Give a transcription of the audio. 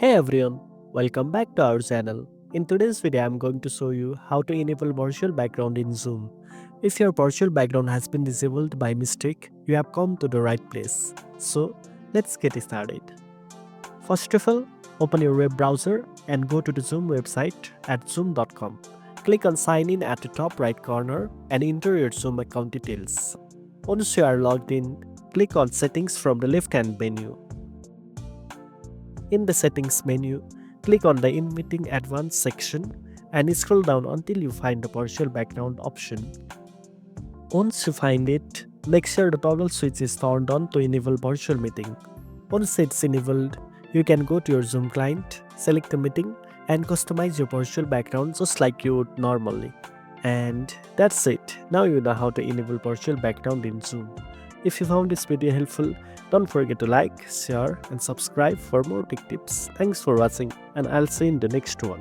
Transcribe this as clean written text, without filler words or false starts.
Hey everyone, welcome back to our channel. In today's video, I'm going to show you how to enable virtual background in Zoom. If your virtual background has been disabled by mistake, you have come to the right place. So, let's get started. First of all, open your web browser and go to the Zoom website at zoom.com. Click on sign in at the top right corner and enter your Zoom account details. Once you are logged in, click on settings from the left hand menu. In the settings menu, click on the In Meeting Advanced section and scroll down until you find the virtual background option. Once you find it, make sure the toggle switch is turned on to enable virtual meeting. Once it's enabled, you can go to your Zoom client, select the meeting, and customize your virtual background just like you would normally. And that's it. Now you know how to enable virtual background in Zoom. If you found this video helpful, don't forget to like, share, and subscribe for more tech tips. Thanks for watching, and I'll see you in the next one.